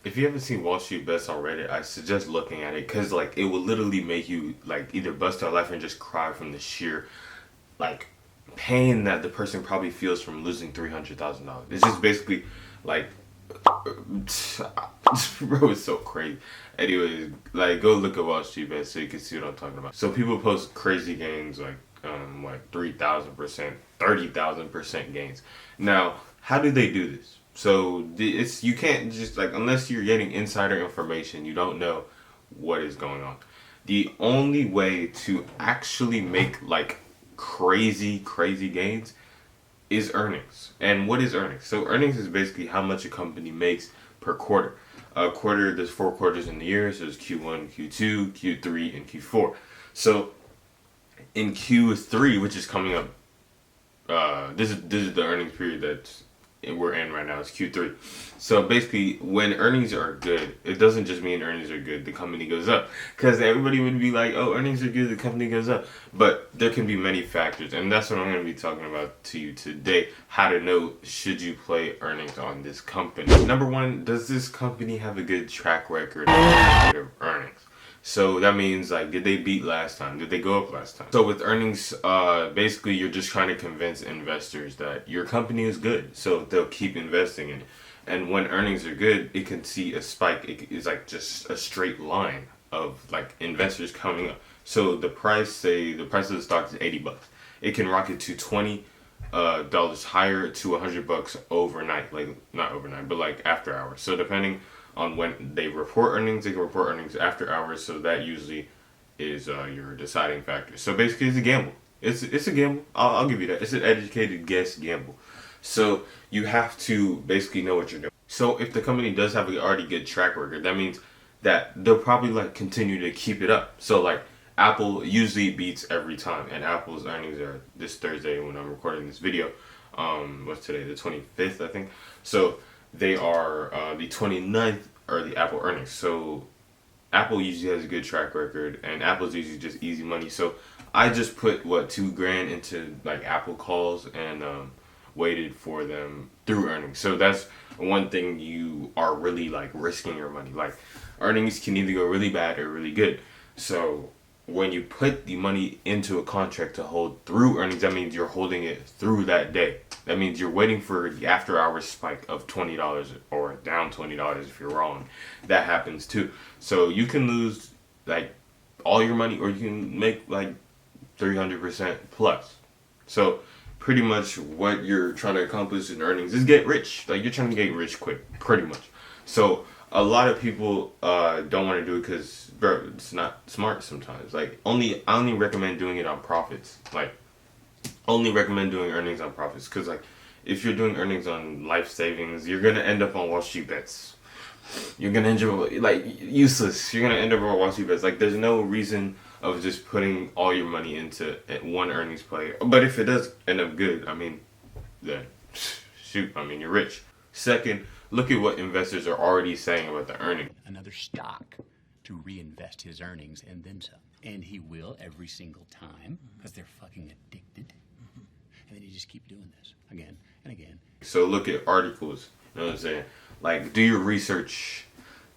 if you haven't seen Wall Street Bets on Reddit, I suggest looking at it because like it will literally make you like either bust out laughing and just cry from the sheer like pain that the person probably feels from losing $300,000. It's just basically like, bro, it's so crazy. Anyways, like go look at Wall Street Bets so you can see what I'm talking about. So people post crazy gains like 3,000%, 30,000% gains. Now, how do they do this? So it's you can't just like unless you're getting insider information, you don't know what is going on. The only way to actually make like crazy gains is earnings. And what is earnings? So earnings is basically how much a company makes per quarter. A quarter, there's 4 quarters in the year, so there's Q1, Q2, Q3, and Q4. So in Q3, which is coming up, this is the earnings period that we're in right now. It's Q3. So basically, when earnings are good, it doesn't just mean earnings are good, the company goes up. Because everybody would be like, oh, earnings are good, the company goes up. But there can be many factors, and that's what I'm going to be talking about to you today. How to know, should you play earnings on this company? Number one, does this company have a good track record of earnings? So that means like, did they beat last time? Did they go up last time? So with earnings, basically you're just trying to convince investors that your company is good, so they'll keep investing in it. And when earnings are good, it can see a spike. It's like just a straight line of like investors coming up. So the price, say the price of the stock is $80, it can rocket to $20 higher to $100 overnight. Like not overnight, but like after hours. So depending on when they report earnings, they can report earnings after hours, so that usually is your deciding factor. So basically it's a gamble. It's a gamble. I'll give you that. It's an educated guess gamble. So you have to basically know what you're doing. So if the company does have an already good track record, that means that they'll probably like continue to keep it up. So like Apple usually beats every time, and Apple's earnings are this Thursday when I'm recording this video. What's today? The 25th, I think. So they are the 29th are the Apple earnings. So Apple usually has a good track record, and Apple's usually just easy money. So I just put $2,000 into like Apple calls and waited for them through earnings. So that's one thing you are really like risking your money. Like earnings can either go really bad or really good. So when you put the money into a contract to hold through earnings, that means you're holding it through that day. That means you're waiting for the after hours spike of $20 or down $20 if you're wrong. That happens too. So you can lose like all your money, or you can make like 300% plus. So pretty much what you're trying to accomplish in earnings is get rich. Like you're trying to get rich quick, pretty much. So a lot of people don't want to do it because, bro, it's not smart sometimes. Like I only recommend doing it on profits. Like only recommend doing earnings on profits, because like if you're doing earnings on life savings, you're gonna end up on Wall Street Bets. You're gonna end up like useless. You're gonna end up on Wall Street Bets. Like there's no reason of just putting all your money into one earnings play. But if it does end up good, I mean, then shoot, I mean you're rich. Second, look at what investors are already saying about the earnings. Another stock to reinvest his earnings and then some. And he will every single time, because they're fucking addicted. And then you just keep doing this again and again. So look at articles, you know what I'm saying? Like do your research.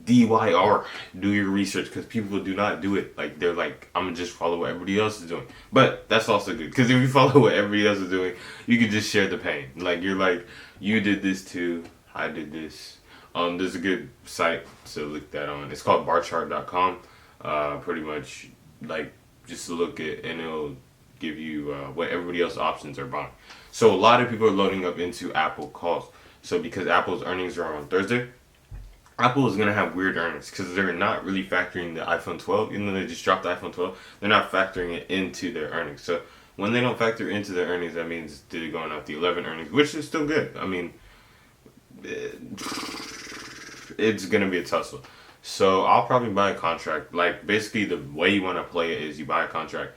DYR, do your research, because people do not do it. Like they're like, I'm gonna just follow what everybody else is doing. But that's also good, because if you follow what everybody else is doing, you can just share the pain. Like you're like, you did this too, I did this. There's a good site to look that on. It's called barchart.com. Pretty much like just look at, and it'll give you what everybody else's options are buying. So a lot of people are loading up into Apple calls. So because Apple's earnings are on Thursday, Apple is going to have weird earnings because they're not really factoring the iPhone 12. Even though they just dropped the iPhone 12, they're not factoring it into their earnings. So when they don't factor into their earnings, that means they're going out the 11 earnings, which is still good. I mean, it's going to be a tussle. So I'll probably buy a contract. Like basically the way you want to play it is you buy a contract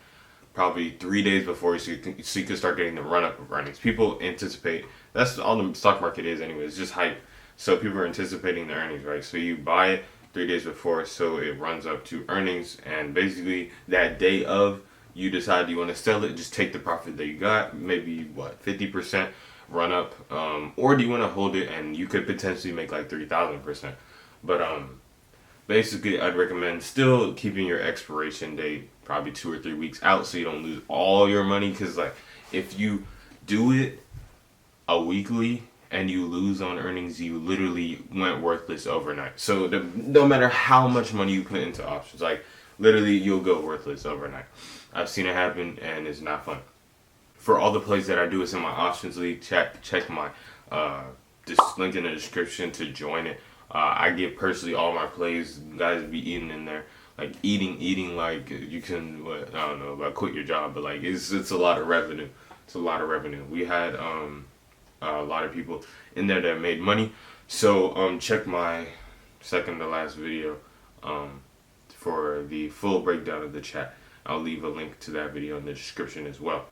probably 3 days before, so you can start getting the run-up of earnings. People anticipate. That's all the stock market is anyway. It's just hype. So people are anticipating the earnings, right? So you buy it 3 days before, so it runs up to earnings, and basically that day of, you decide you want to sell it, just take the profit that you got, maybe 50% run up, or do you want to hold it and you could potentially make like 3,000%. But basically, I'd recommend still keeping your expiration date probably 2 or 3 weeks out so you don't lose all your money. Because like if you do it a weekly and you lose on earnings, you literally went worthless overnight. So no matter how much money you put into options, like literally you'll go worthless overnight. I've seen it happen and it's not fun. For all the plays that I do, it's in my options league. Check my this link in the description to join it. I give personally all my plays. You guys be eating in there, like eating like you can. What, I don't know about quit your job, but like it's a lot of revenue. It's a lot of revenue. We had a lot of people in there that made money. So check my second to last video for the full breakdown of the chat. I'll leave a link to that video in the description as well.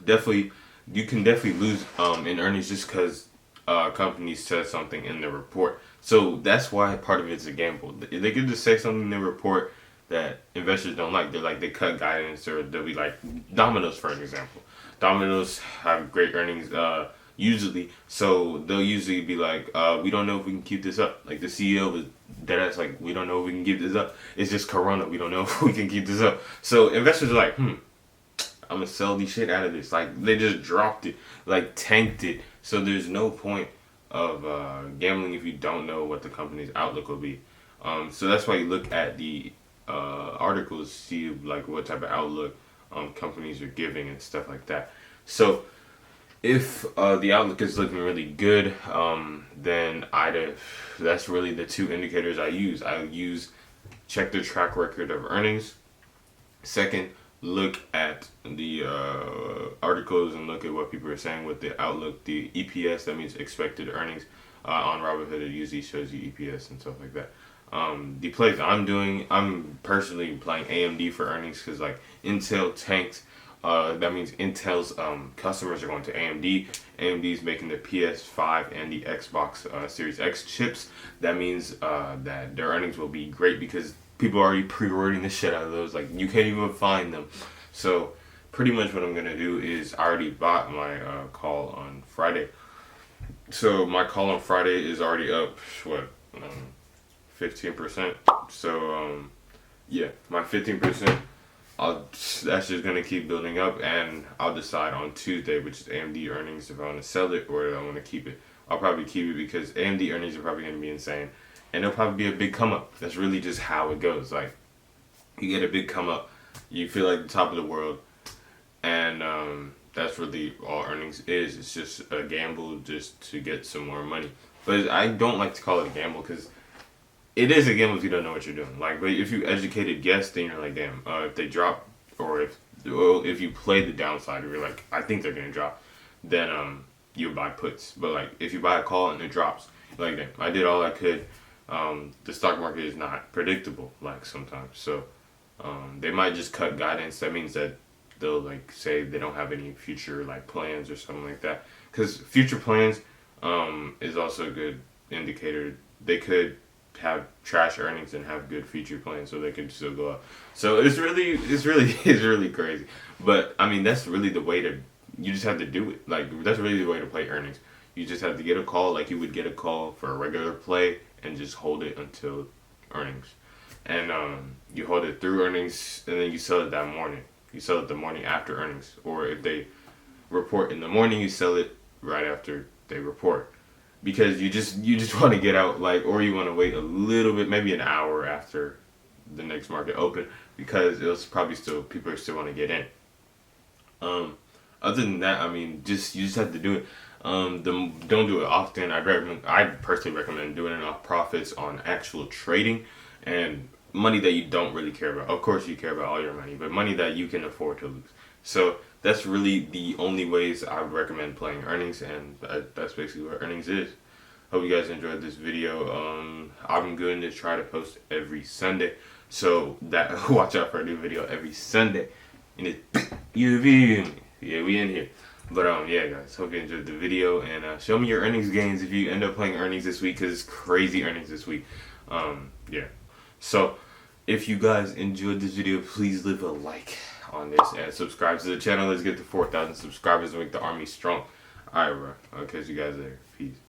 Definitely, you can definitely lose in earnings just because companies said something in the report. So that's why part of it's a gamble. They could just say something in the report that investors don't like. They cut guidance, or they'll be like Domino's, for an example. Domino's have great earnings usually, so they'll usually be like, we don't know if we can keep this up. Like the CEO was deadass like, we don't know if we can keep this up. It's just Corona. We don't know if we can keep this up. So investors are like, I'm gonna sell the shit out of this. Like they just dropped it, like tanked it. So there's no point of gambling if you don't know what the company's outlook will be. So that's why you look at the articles, see like what type of outlook companies are giving and stuff like that. So if the outlook is looking really good, then that's really the two indicators I use. Check the track record of earnings. Second, look at the articles and look at what people are saying with the outlook. The EPS, that means expected earnings. On Robinhood, it usually shows you EPS and stuff like that. The plays I'm doing, I'm personally playing AMD for earnings because like Intel tanked. That means Intel's customers are going to AMD. AMD is making the PS5 and the Xbox Series X chips. That means that their earnings will be great because people are already pre-ordering the shit out of those. Like you can't even find them. So pretty much what I'm gonna do is I already bought my call on Friday. So my call on Friday is already up 15%. So yeah, my 15%. That's just gonna keep building up, and I'll decide on Tuesday, which is AMD earnings, if I want to sell it or if I want to keep it. I'll probably keep it because AMD earnings are probably gonna be insane, and it'll probably be a big come up. That's really just how it goes. Like you get a big come up, you feel like the top of the world, and that's really all earnings is. It's just a gamble just to get some more money. But I don't like to call it a gamble because it is a gamble if you don't know what you're doing. Like, but if you educated guess, then you're like, damn, if they drop, or if you play the downside, or you're like, I think they're gonna drop, then you buy puts. But like, if you buy a call and it drops, you're like, damn, I did all I could. The stock market is not predictable, like sometimes. So they might just cut guidance. That means that they'll like say they don't have any future like plans or something like that. Because future plans is also a good indicator. They could have trash earnings and have good future plans, so they could still go up. So it's really crazy. But I mean, that's really the way to. You just have to do it. Like that's really the way to play earnings. You just have to get a call like you would get a call for a regular play, and just hold it until earnings. And you hold it through earnings, and then you sell it that morning. You sell it the morning after earnings, or if they report in the morning, you sell it right after they report. Because you just want to get out, like, or you want to wait a little bit, maybe an hour after the next market open, because it'll probably still, people are still want to get in. Other than that, I mean, you just have to do it. Don't do it often. I personally recommend doing it off profits on actual trading and money that you don't really care about. Of course, you care about all your money, but money that you can afford to lose. So that's really the only ways I would recommend playing earnings, and that's basically what earnings is. Hope you guys enjoyed this video. I'm going to try to post every Sunday, so that watch out for a new video every Sunday. And we in here. But yeah, guys, hope you enjoyed the video, and show me your earnings gains if you end up playing earnings this week, because it's crazy earnings this week. Yeah. So if you guys enjoyed this video, please leave a like on this and subscribe to the channel. Let's get to 4,000 subscribers and make the army strong. Alright, bro. I'll catch you guys later. Peace.